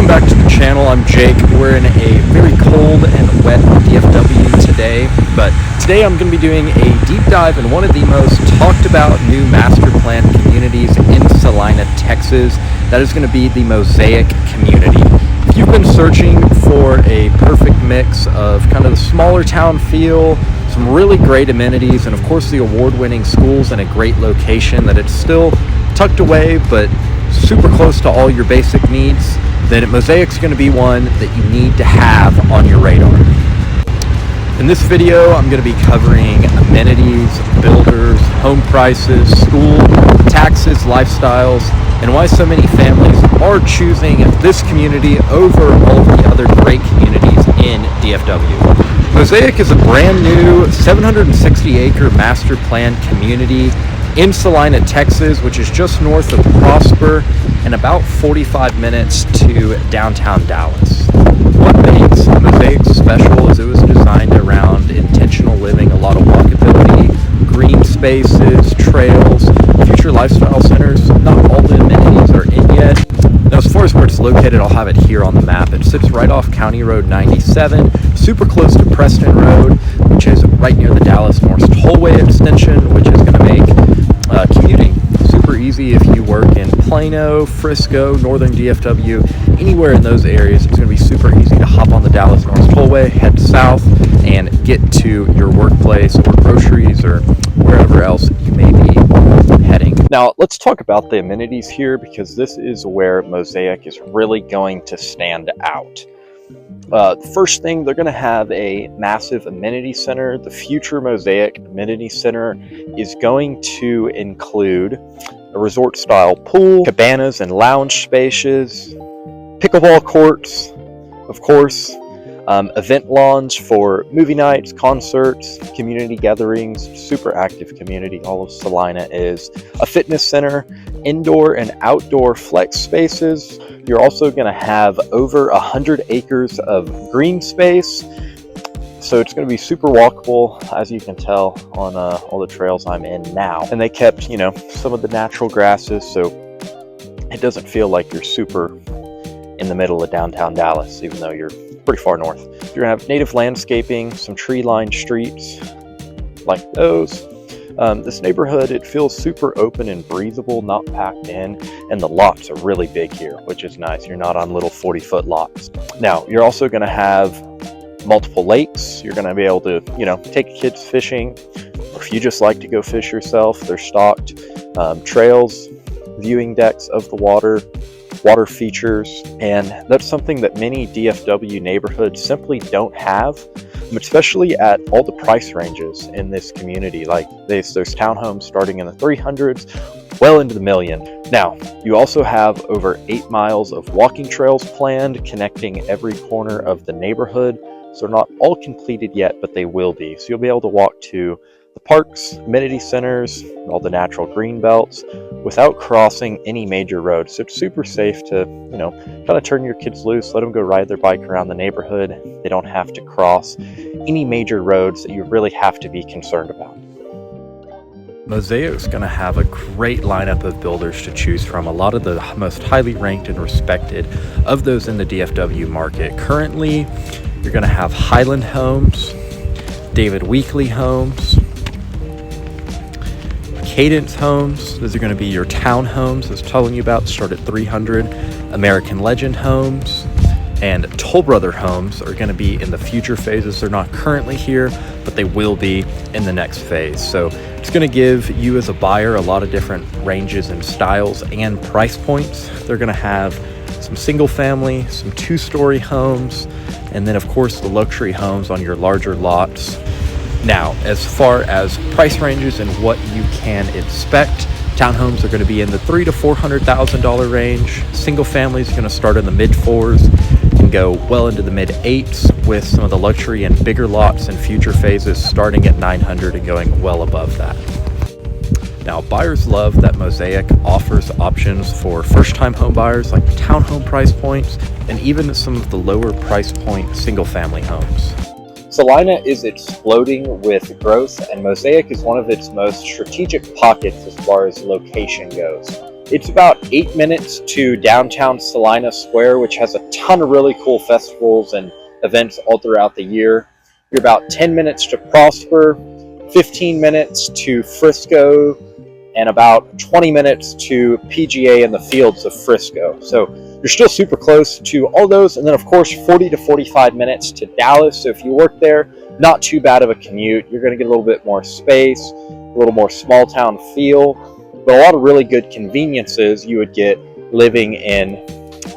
Welcome back to the channel. I'm Jake. We're in a very cold and wet DFW today, but today I'm going to be doing a deep dive in one of the most talked about new master plan communities in Salina, Texas. That is going to be the Mosaic community. If you've been searching for a perfect mix of kind of the smaller town feel, some really great amenities, and of course the award-winning schools in a great location that it's still tucked away but super close to all your basic needs, then Mosaic's going to be one that you need to have on your radar. In this video, I'm going to be covering amenities, builders, home prices, school, taxes, lifestyles, and why so many families are choosing this community over all the other great communities in DFW. Mosaic is a brand new 760-acre master plan community in Celina, Texas, which is just north of Prosper and about 45 minutes to downtown Dallas. What makes Mosaic special is it was designed around intentional living, a lot of walkability, green spaces, trails, future lifestyle centers. Not all the amenities are in yet. Now, as far as where it's located, I'll have it here on the map. It sits right off County Road 97, super close to Preston Road, which is right near the Dallas North Tollway extension, which is going to make commuting super easy if you work in Plano, Frisco, northern DFW, anywhere in those areas. It's going to be super easy to hop on the Dallas North Tollway, head south, and get to your workplace or groceries or wherever else you may be heading. Now, let's talk about the amenities here, because this is where Mosaic is really going to stand out. The first thing, they're going to have a massive amenity center. The future Mosaic Amenity Center is going to include a resort-style pool, cabanas and lounge spaces, pickleball courts, of course, event lawns for movie nights, concerts, community gatherings. Super active community, all of Salina is. A fitness center, indoor and outdoor flex spaces. You're also going to have over 100 acres of green space, so it's going to be super walkable, as you can tell on all the trails I'm in now. And they kept, some of the natural grasses, so it doesn't feel like you're super in the middle of downtown Dallas, even though you're pretty far north. You're going to have native landscaping, some tree-lined streets like those. This neighborhood, it feels super open and breathable, not packed in, and the lots are really big here, which is nice. You're not on little 40-foot lots. Now, you're also going to have multiple lakes. You're going to be able to, take kids fishing, or if you just like to go fish yourself, they're stocked. Trails, viewing decks of the water features, and that's something that many DFW neighborhoods simply don't have, especially at all the price ranges in this community. Like there's townhomes starting in the 300s, well into the million. Now, you also have over 8 miles of walking trails planned, connecting every corner of the neighborhood. So they're not all completed yet, but they will be. So you'll be able to walk to the parks, amenity centers, all the natural green belts without crossing any major roads. So it's super safe to, kind of turn your kids loose, let them go ride their bike around the neighborhood. They don't have to cross any major roads that you really have to be concerned about. Mosaic's going to have a great lineup of builders to choose from, a lot of the most highly ranked and respected of those in the DFW market. Currently, you're going to have Highland Homes, Weekley Homes, Cadence Homes. Those are going to be your townhomes, as I was telling you about, start at 300. American Legend Homes and Toll Brother Homes are going to be in the future phases. They're not currently here, but they will be in the next phase. So it's going to give you as a buyer a lot of different ranges and styles and price points. They're going to have some single family, some 2-story homes, and then of course the luxury homes on your larger lots. Now, as far as price ranges and what you can expect, townhomes are going to be in the $300,000 to $400,000 range. Single family is going to start in the mid-4s and go well into the mid-8s, with some of the luxury and bigger lots in future phases starting at $900,000 and going well above that. Now, buyers love that Mosaic offers options for first-time home buyers, like the townhome price points, and even some of the lower price point single-family homes. Salina is exploding with growth, and Mosaic is one of its most strategic pockets as far as location goes. It's about 8 minutes to downtown Salina Square, which has a ton of really cool festivals and events all throughout the year. You're about 10 minutes to Prosper, 15 minutes to Frisco, and about 20 minutes to PGA and the Fields of Frisco. So you're still super close to all those. And then of course, 40 to 45 minutes to Dallas. So if you work there, not too bad of a commute. You're going to get a little bit more space, a little more small town feel, but a lot of really good conveniences you would get living in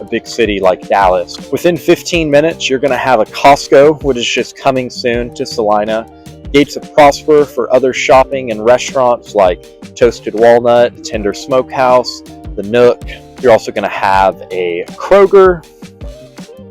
a big city like Dallas. Within 15 minutes, you're going to have a Costco, which is just coming soon to Salina. Gates of Prosper for other shopping and restaurants like Toasted Walnut, Tender Smokehouse, The Nook. You're also going to have a Kroger,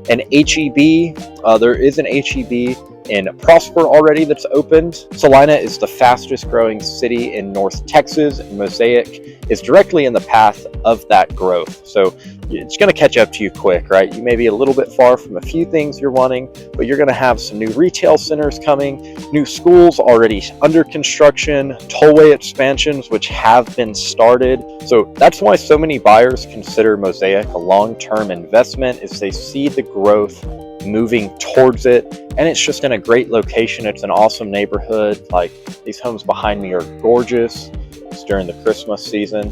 an HEB. There is an HEB in Prosper already that's opened. Salina is the fastest growing city in North Texas, and Mosaic is directly in the path of that growth. So it's going to catch up to you quick, right? You may be a little bit far from a few things you're wanting, but you're going to have some new retail centers coming, new schools already under construction, tollway expansions which have been started. So that's why so many buyers consider Mosaic a long-term investment, is they see the growth moving towards it, and it's just in a great location. It's an awesome neighborhood. Like, these homes behind me are gorgeous. It's during the Christmas season.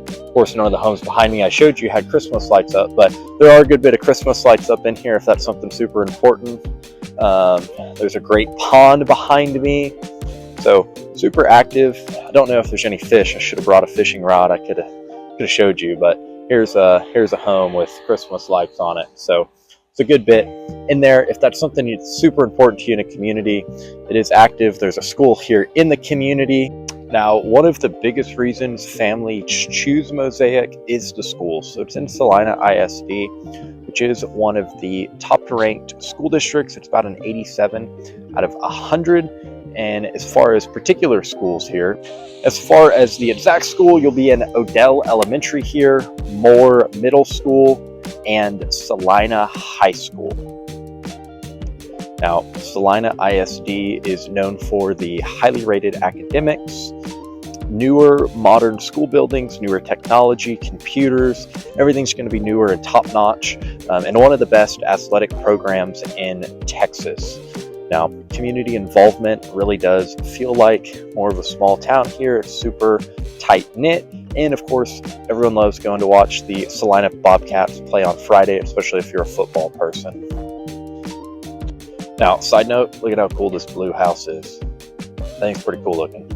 Of course, none of the homes behind me I showed you had Christmas lights up, but there are a good bit of Christmas lights up in here if that's something super important. There's a great pond behind me, so super active. I don't know if there's any fish. I should have brought a fishing rod. I could have showed you, but here's a home with Christmas lights on it. So it's a good bit in there. If that's something that's super important to you in a community, it is active. There's a school here in the community. Now, one of the biggest reasons families choose Mosaic is the schools. So it's in Celina ISD, which is one of the top ranked school districts. It's about an 87 out of 100. And as far as particular schools here, as far as the exact school, you'll be in Odell Elementary here, Moore Middle School, and Salina High School. Now, Salina ISD is known for the highly rated academics, newer modern school buildings, newer technology, computers. Everything's going to be newer and top-notch, and one of the best athletic programs in Texas. Now, community involvement really does feel like more of a small town here. It's super tight-knit, and of course, everyone loves going to watch the Salina Bobcats play on Friday, especially if you're a football person. Now, side note, look at how cool this blue house is. I think it's pretty cool looking.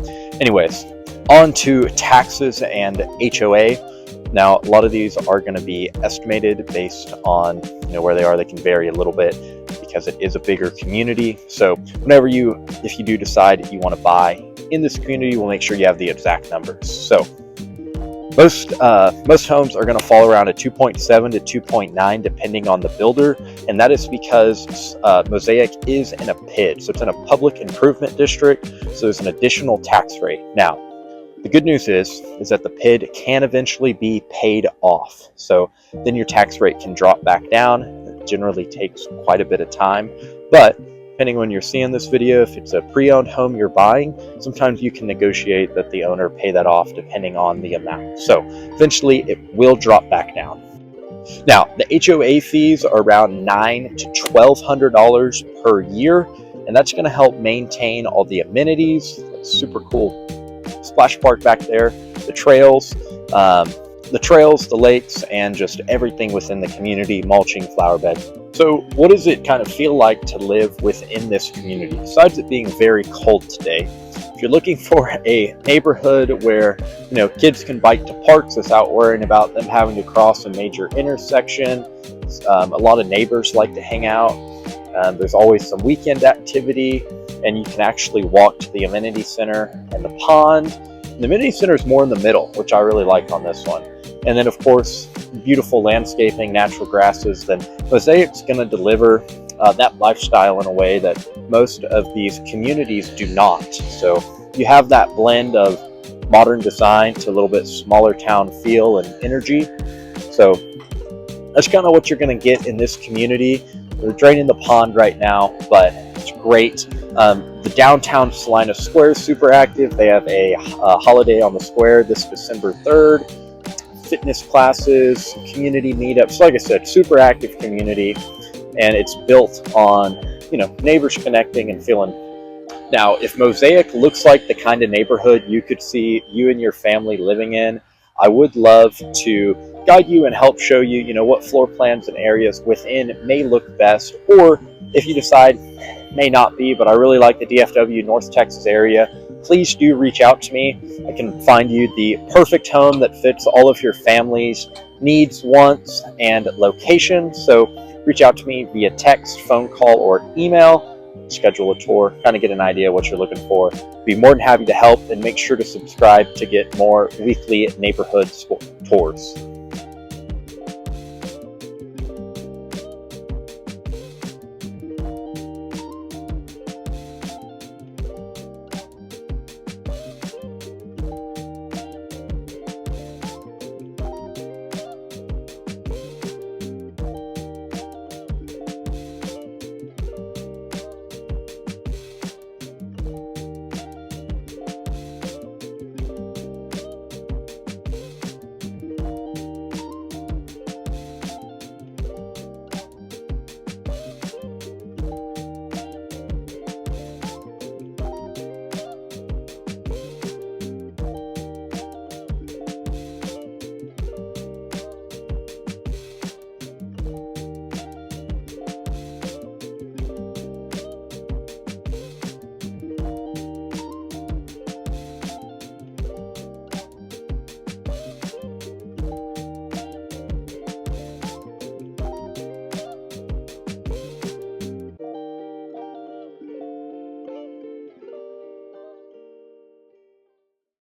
Anyways, on to taxes and HOA. Now, a lot of these are going to be estimated based on where they are. They can vary a little bit because it is a bigger community. So if you do decide you want to buy in this community, we'll make sure you have the exact numbers. So most homes are going to fall around a 2.7 to 2.9 depending on the builder, and that is because Mosaic is in a PID, so it's in a public improvement district, so there's an additional tax rate. Now, the good news is that the PID can eventually be paid off, so then your tax rate can drop back down. It generally takes quite a bit of time, but depending on when you're seeing this video, if it's a pre-owned home you're buying, sometimes you can negotiate that the owner pay that off depending on the amount. So eventually it will drop back down. Now, the HOA fees are around $900 to $1,200 per year, and that's going to help maintain all the amenities. That's super cool splash park back there, the trails, the lakes, and just everything within the community, mulching, flower beds. So what does it kind of feel like to live within this community? Besides it being very cold today, if you're looking for a neighborhood where kids can bike to parks without worrying about them having to cross a major intersection, a lot of neighbors like to hang out. There's always some weekend activity, and you can actually walk to the amenity center and the pond. The amenity center is more in the middle, which I really like on this one. And then, of course, beautiful landscaping, natural grasses. Then Mosaic's going to deliver that lifestyle in a way that most of these communities do not. So you have that blend of modern design to a little bit smaller town feel and energy. So that's kind of what you're going to get in this community. We're draining the pond right now, but it's great. The downtown Salina Square is super active. They have a holiday on the square this December 3rd. fitness classes, community meetups. Like I said, super active community, and it's built on, neighbors connecting and feeling. Now, if Mosaic looks like the kind of neighborhood you could see you and your family living in, I would love to guide you and help show you, what floor plans and areas within may look best, or if you decide may not be, but I really like the DFW North Texas area, please do reach out to me. I can find you the perfect home that fits all of your family's needs, wants, and location. So reach out to me via text, phone call, or email. Schedule a tour, kind of get an idea what you're looking for. Be more than happy to help, and make sure to subscribe to get more weekly neighborhood tours.